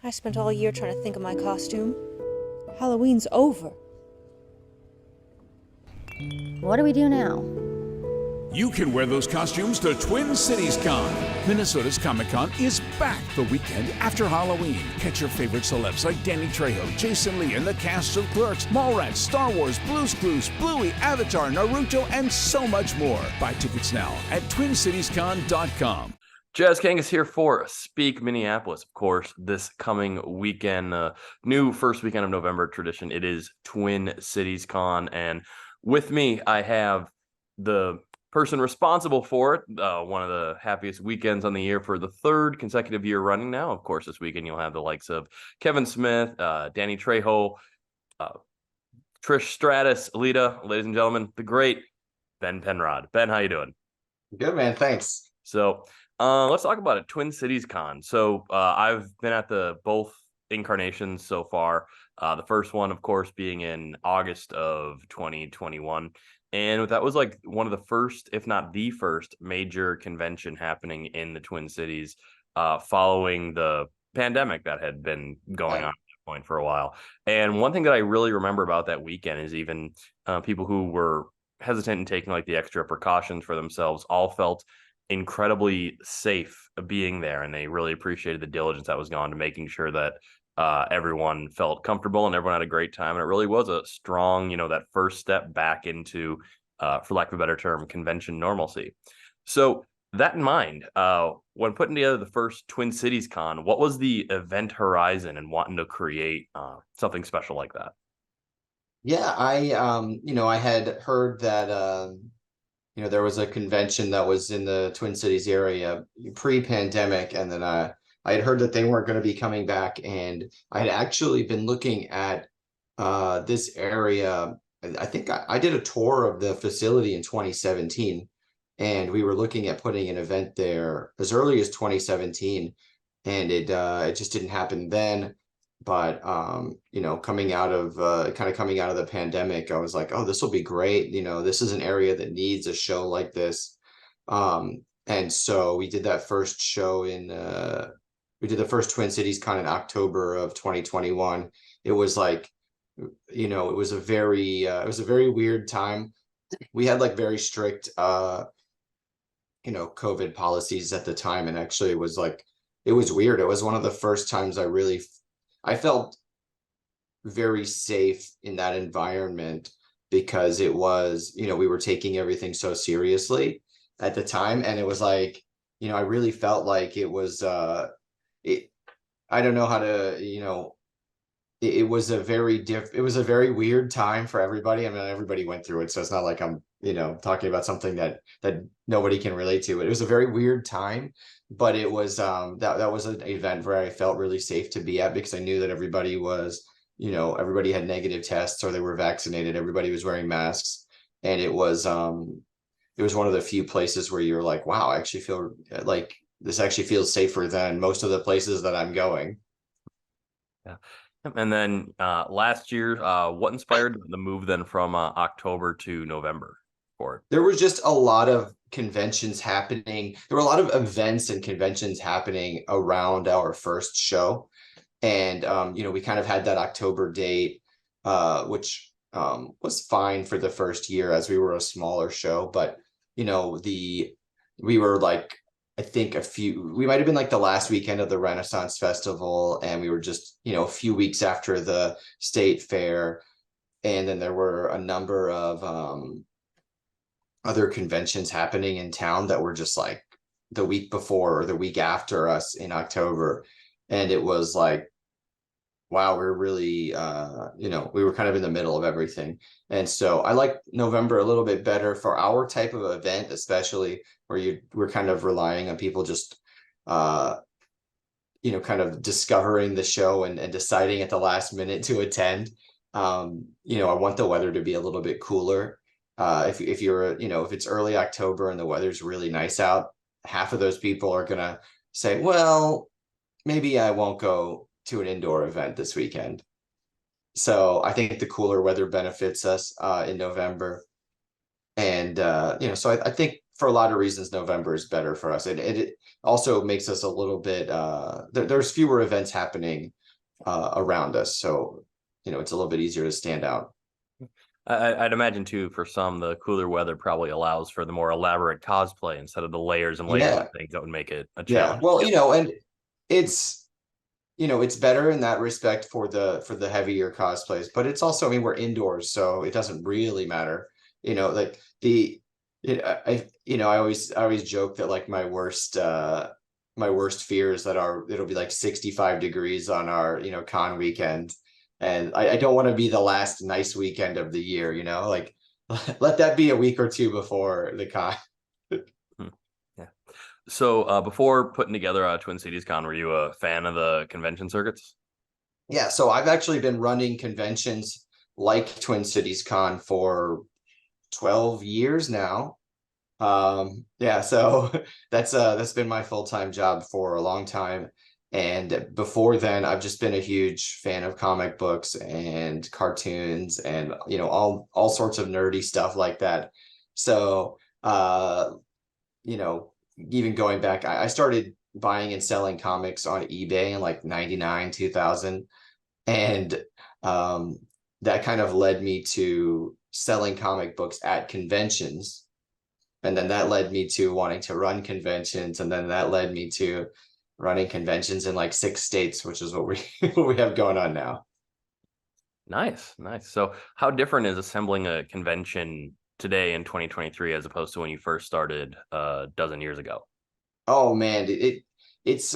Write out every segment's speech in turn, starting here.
I spent all year trying to think of my costume. Halloween's over. What do we do now? You can wear those costumes to Twin Cities Con. Minnesota's Comic Con is back the weekend after Halloween. Catch your favorite celebs like Danny Trejo, Jason Lee, and the cast of Clerks, Mallrats, Star Wars, Blue's Clues, Bluey, Avatar, Naruto, and so much more. Buy tickets now at TwinCitiesCon.com. Chaz, Kangas here for Speak Minneapolis. Of course, this coming weekend, new first weekend of November tradition, it is Twin Cities Con. And with me, I have the person responsible for it, one of the happiest weekends on the year for the third consecutive year running now. Of course, this weekend you'll have the likes of Kevin Smith, Danny Trejo, Trish Stratus, Alita, ladies and gentlemen, the great Ben Penrod. Ben, how you doing? Good, man. Thanks. So let's talk about it. Twin Cities Con. So I've been at both incarnations so far. The first one, of course, being in August of 2021. And that was like one of the first, if not the first, major convention happening in the Twin Cities following the pandemic that had been going on at that point for a while. And one thing that I really remember about that weekend is even people who were hesitant in taking like the extra precautions for themselves all felt incredibly safe being there, and they really appreciated the diligence that was gone to making sure that everyone felt comfortable and everyone had a great time. And it really was a strong, that first step back into, for lack of a better term, convention normalcy. So that in mind, when putting together the first Twin Cities Con, what was the event horizon and wanting to create something special like that? Yeah, I had heard that, there was a convention that was in the Twin Cities area pre-pandemic, and then I had heard that they weren't going to be coming back, and I had actually been looking at this area. I think I did a tour of the facility in 2017, and we were looking at putting an event there as early as 2017, and it just didn't happen then. But coming out of the pandemic, I was like, oh, this will be great. This is an area that needs a show like this. And so we did that first show we did the first Twin Cities Con in October of 2021. It was like, it was a very weird time. We had like very strict COVID policies at the time, and actually it was weird. It was one of the first times I felt very safe in that environment, because it was, we were taking everything so seriously at the time. And it was like, I really felt like it was, I don't know how to, it was a very weird time for everybody. I mean, everybody went through it, so it's not like I'm, talking about something that nobody can relate to. It was a very weird time, but it was that was an event where I felt really safe to be at, because I knew that everybody was, everybody had negative tests or they were vaccinated. Everybody was wearing masks, and it was one of the few places where you're like, wow, I actually feel like this actually feels safer than most of the places that I'm going. Yeah. And then last year, what inspired the move then from October to November for it? There was just a lot of conventions happening. There were a lot of events and conventions happening around our first show. And, we kind of had that October date, which was fine for the first year as we were a smaller show. But, we were like, I think we might've been like the last weekend of the Renaissance Festival, and we were just, a few weeks after the state fair. And then there were a number of other conventions happening in town that were just like the week before or the week after us in October. And it was like, wow, we're really, we were kind of in the middle of everything. And so I like November a little bit better for our type of event, especially where we're kind of relying on people just, kind of discovering the show and deciding at the last minute to attend. I want the weather to be a little bit cooler. If it's early October and the weather's really nice out, half of those people are going to say, well, maybe I won't go to an indoor event this weekend. So I think the cooler weather benefits us in November. And, so I think for a lot of reasons, November is better for us. It also makes us a little bit, there's fewer events happening around us. So, it's a little bit easier to stand out. I'd imagine too, for some, the cooler weather probably allows for the more elaborate cosplay instead of the layers and layers Yeah. of things that would make it a Yeah. challenge. Well, and it's, it's better in that respect for the heavier cosplays, but it's also, I mean, we're indoors, so it doesn't really matter. Like I always joke that like my worst fear is that it'll be like 65 degrees on our, con weekend. And I don't want to be the last nice weekend of the year, like let that be a week or two before the con. Yeah. So before putting together Twin Cities Con, were you a fan of the convention circuits? Yeah, so I've actually been running conventions like Twin Cities Con for 12 years now. Yeah, so that's been my full-time job for a long time. And before then, I've just been a huge fan of comic books and cartoons and all sorts of nerdy stuff like that. So you know, even going back, I started buying and selling comics on eBay in like 99, 2000. And that kind of led me to selling comic books at conventions. And then that led me to wanting to run conventions. And then that led me to running conventions in like 6 states, which is what we what we have going on now. Nice. So how different is assembling a convention today in 2023 as opposed to when you first started a dozen years ago? Oh man, it's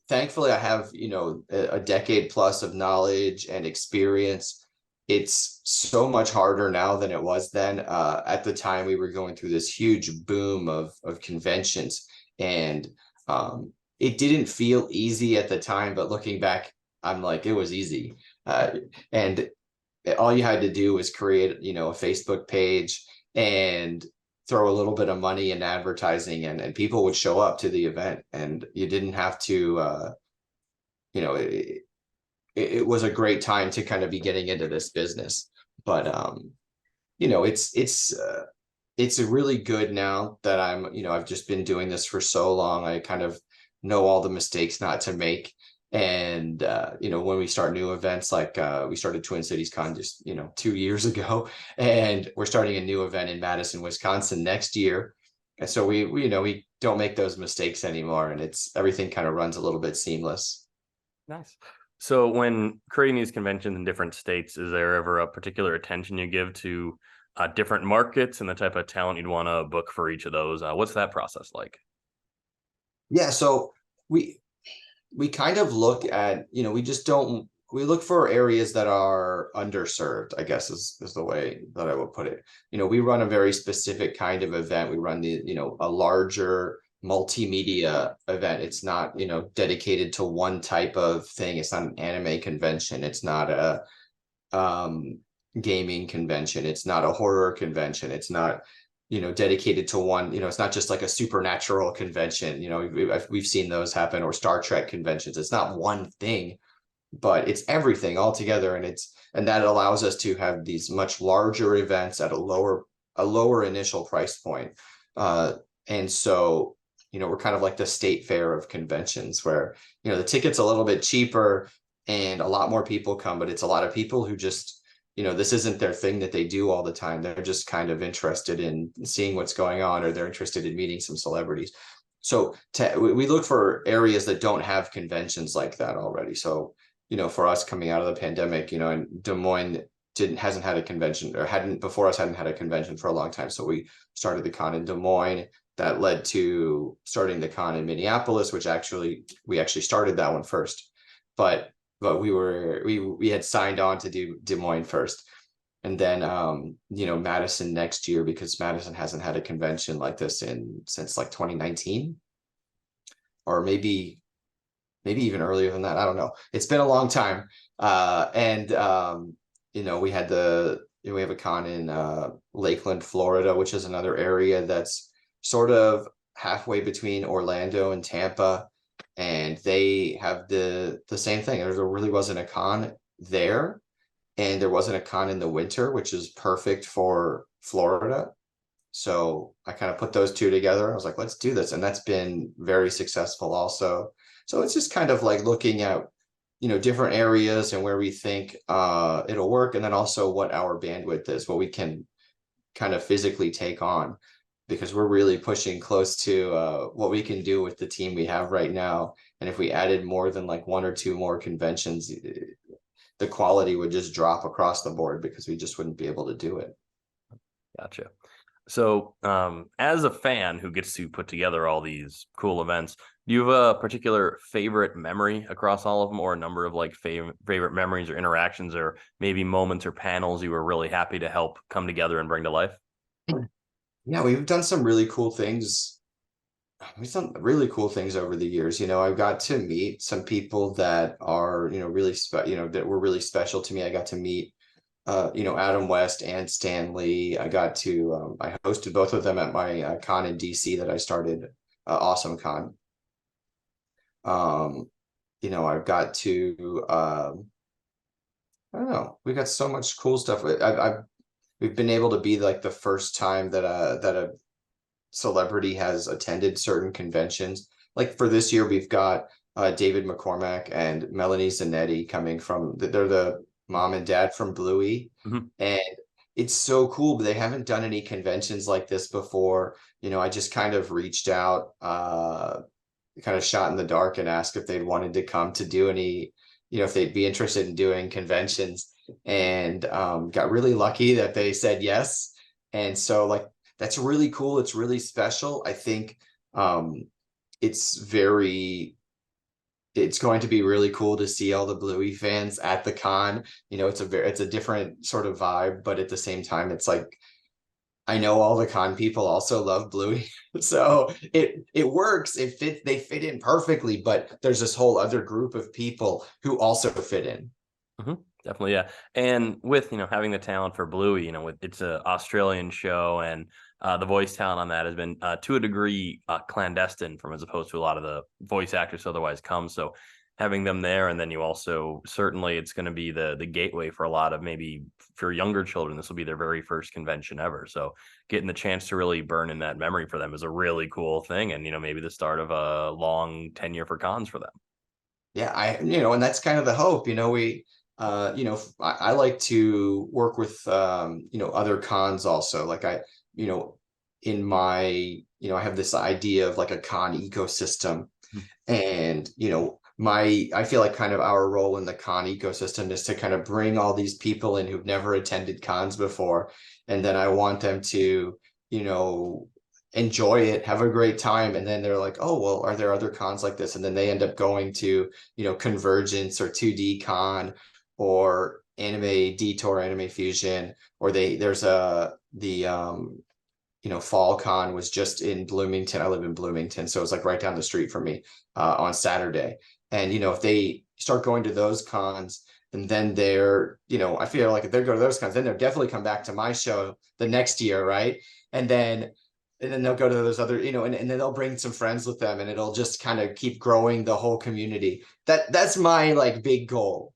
thankfully I have, a decade plus of knowledge and experience. It's so much harder now than it was then. At the time we were going through this huge boom of conventions, and it didn't feel easy at the time, but looking back, I'm like, it was easy. And all you had to do was create, a Facebook page and throw a little bit of money in advertising, and people would show up to the event, and you didn't have to, it was a great time to kind of be getting into this business. But, it's really good now that I've just been doing this for so long. I kind of know all the mistakes not to make. And when we start new events, like we started Twin Cities Con just 2 years ago, and we're starting a new event in Madison, Wisconsin next year. And so we don't make those mistakes anymore, and everything kind of runs a little bit seamless. Nice. So when creating these conventions in different states, is there ever a particular attention you give to different markets and the type of talent you'd want to book for each of those? What's that process like? Yeah, so we kind of look at, we look for areas that are underserved, I guess is the way that I would put it. We run a very specific kind of event. We run a larger multimedia event. It's not, dedicated to one type of thing. It's not an anime convention. It's not a gaming convention. It's not a horror convention. It's not dedicated to one, it's not just like a supernatural convention. We've seen those happen, or Star Trek conventions. It's not one thing, but it's everything all together. And that allows us to have these much larger events at a lower initial price point. And so, we're kind of like the state fair of conventions, where, the ticket's a little bit cheaper and a lot more people come, but it's a lot of people who just, this isn't their thing that they do all the time. They're just kind of interested in seeing what's going on, or they're interested in meeting some celebrities. So we look for areas that don't have conventions like that already. So, for us coming out of the pandemic, and Des Moines hasn't had a convention, or hadn't had a convention for a long time. So we started the con in Des Moines. That led to starting the con in Minneapolis, which we actually started that one first. But we had signed on to do Des Moines first, and then Madison next year, because Madison hasn't had a convention like this since like 2019, or maybe even earlier than that. I don't know. It's been a long time. And we have a con in Lakeland, Florida, which is another area that's sort of halfway between Orlando and Tampa. And they have the same thing. There really wasn't a con there, and there wasn't a con in the winter, which is perfect for Florida. So I kind of put those two together. I was like, let's do this. And that's been very successful also. So it's just kind of like looking at, different areas and where we think it'll work. And then also what our bandwidth is, what we can kind of physically take on, because we're really pushing close to what we can do with the team we have right now. And if we added more than like one or two more conventions, the quality would just drop across the board because we just wouldn't be able to do it. Gotcha. So, as a fan who gets to put together all these cool events, do you have a particular favorite memory across all of them, or a number of like favorite memories or interactions, or maybe moments or panels you were really happy to help come together and bring to life? Yeah, we've done some really cool things. We've done really cool things over the years. I've got to meet some people that are, that were really special to me. I got to meet Adam West and Stanley. I hosted both of them at my con in DC that I started, Awesome Con. I've got to, I don't know, we got so much cool stuff. We've been able to be like the first time that a celebrity has attended certain conventions. Like for this year, we've got David McCormack and Melanie Zanetti coming they're the mom and dad from Bluey. Mhm. And it's so cool, but they haven't done any conventions like this before. I just kind of reached out, kind of shot in the dark and asked if they'd wanted to come to do any, if they'd be interested in doing conventions, and got really lucky that they said yes. And so like, that's really cool. It's really special. I think it's going to be really cool to see all the Bluey fans at the con. It's a different sort of vibe, but at the same time, it's like, I know all the con people also love Bluey. So it works. They fit in perfectly, but there's this whole other group of people who also fit in. Definitely, yeah. And with having the talent for Bluey, it's an Australian show, and the voice talent on that has been to a degree clandestine from as opposed to a lot of the voice actors otherwise come. So having them there, and then you also certainly it's going to be the gateway for a lot of, maybe for younger children, this will be their very first convention ever. So getting the chance to really burn in that memory for them is a really cool thing, and maybe the start of a long tenure for cons for them. Yeah, and that's kind of the hope. I like to work with other cons also. Like you know, in my, I have this idea of like a con ecosystem. And I feel like kind of our role in the con ecosystem is to kind of bring all these people in who've never attended cons before. And then I want them to, enjoy it, have a great time. And then they're like, oh, well, are there other cons like this? And then they end up going to, Convergence or 2D Con or Anime Detour, Anime Fusion, or Fall Con was just in Bloomington. I live in Bloomington, so it's like right down the street from me on Saturday. And if they start going to those cons, and then I feel like if they go to those cons, then they'll definitely come back to my show the next year, right? And then they'll go to those other, and then they'll bring some friends with them, and it'll just kind of keep growing the whole community. That's my like big goal.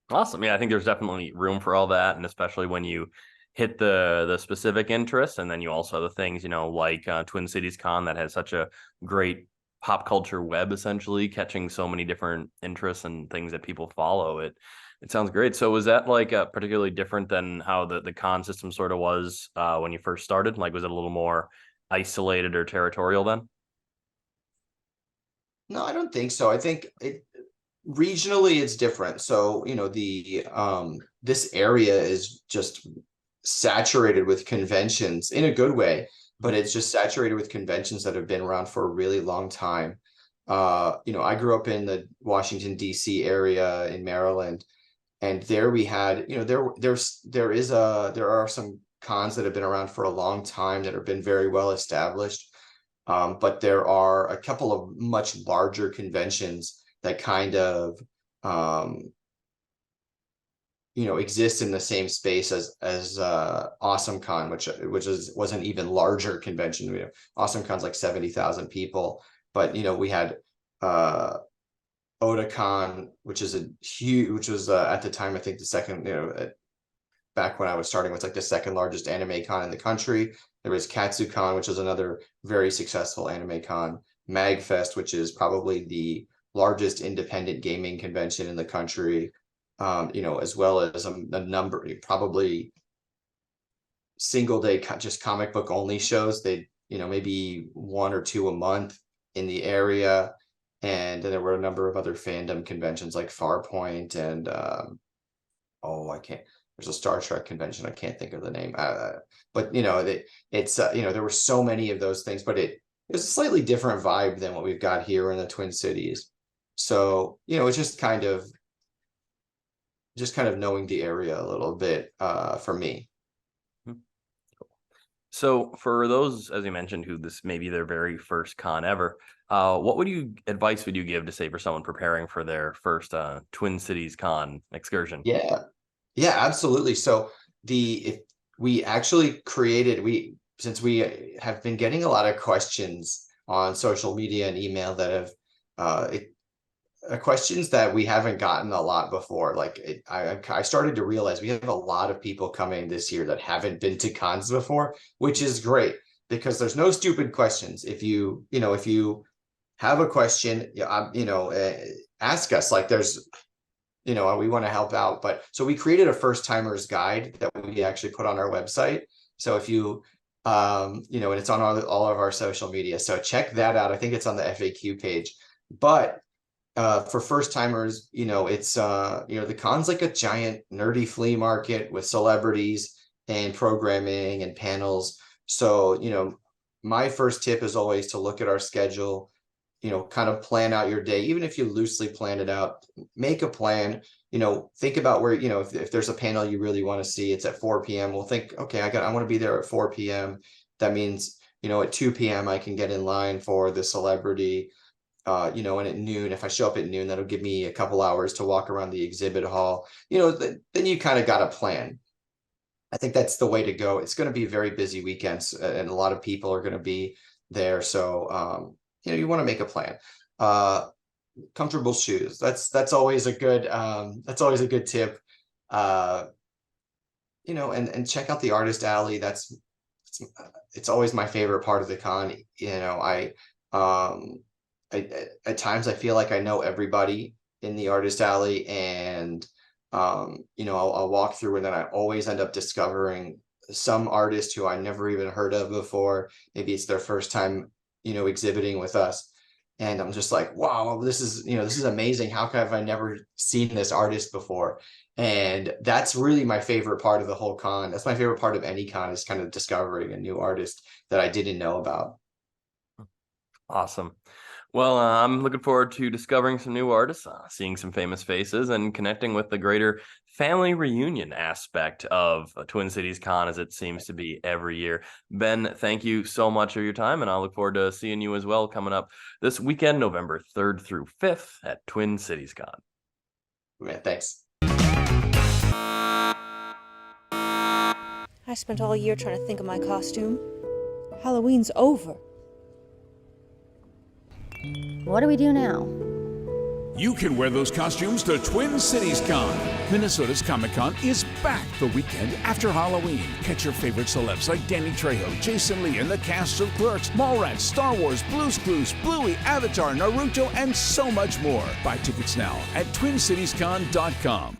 Awesome. Yeah, I think there's definitely room for all that, and especially when you hit the specific interests, and then you also have the things like Twin Cities Con that has such a great pop culture web, essentially catching so many different interests and things that people follow. It sounds great. So was that like particularly different than how the con system sort of was when you first started? Like, was it a little more isolated or territorial then? No, I don't think so. I think regionally it's different. So this area is just saturated with conventions in a good way, but it's just saturated with conventions that have been around for a really long time. I grew up in the Washington D.C. area in Maryland, and there we had, there are some cons that have been around for a long time that have been very well established. But there are a couple of much larger conventions that kind of exist in the same space as Awesome Con, which was an even larger convention. Awesome Con's like 70,000 people, but we had Otakon, which was at the time I think the second, back when I was starting, was like the second largest anime con in the country. There was KatsuCon, which is another very successful anime con. MagFest, which is probably the largest independent gaming convention in the country. As well as a number, probably single day just comic book only shows. They, maybe 1 or 2 a month in the area. And then there were a number of other fandom conventions like Farpoint and there's a Star Trek convention. I can't think of the name. But there were so many of those things, but it was a slightly different vibe than what we've got here in the Twin Cities. So, it's just kind of knowing the area a little bit for me. So for those, as you mentioned, who this may be their very first con ever, what advice would you give to say for someone preparing for their first Twin Cities con excursion? Yeah, absolutely. So we actually since we have been getting a lot of questions on social media and email that have questions that we haven't gotten a lot before. Like I started to realize we have a lot of people coming this year that haven't been to cons before, which is great because there's no stupid questions. If you have a question, ask us. Like there's, we want to help out. But so we created a first timers guide that we actually put on our website. So if you, and it's on all of our social media. So check that out. I think it's on the FAQ page. But for first timers, it's the con's like a giant nerdy flea market with celebrities and programming and panels. So, my first tip is always to look at our schedule, kind of plan out your day. Even if you loosely plan it out, make a plan, think about where, if there's a panel you really want to see, it's at 4 p.m. We'll think, okay, I want to be there at 4 p.m. That means, at 2 p.m. I can get in line for the celebrity. And at noon, if I show up at noon, that'll give me a couple hours to walk around the exhibit hall. Then you kind of got a plan. I think that's the way to go. It's going to be very busy weekends, and a lot of people are going to be there. So, you want to make a plan. Comfortable shoes. That's always a good. That's always a good tip. And check out the artist alley. It's always my favorite part of the con. At times I feel like I know everybody in the artist alley, and I'll walk through, and then I always end up discovering some artist who I never even heard of before. Maybe it's their first time exhibiting with us, and I'm just like, wow, this is amazing. How have I never seen this artist before? And that's really my favorite part of the whole con. That's my favorite part of any con, is kind of discovering a new artist that I didn't know about. Awesome. Well, I'm looking forward to discovering some new artists, seeing some famous faces, and connecting with the greater family reunion aspect of Twin Cities Con, as it seems to be every year. Ben, thank you so much for your time, and I'll look forward to seeing you as well coming up this weekend, November 3rd through 5th at Twin Cities Con. Man, thanks. I spent all year trying to think of my costume. Halloween's over. What do we do now? You can wear those costumes to Twin Cities Con. Minnesota's Comic-Con is back the weekend after Halloween. Catch your favorite celebs like Danny Trejo, Jason Lee, and the cast of Clerks, Mallrats, Star Wars, Blue's Clues, Bluey, Avatar, Naruto, and so much more. Buy tickets now at TwinCitiesCon.com.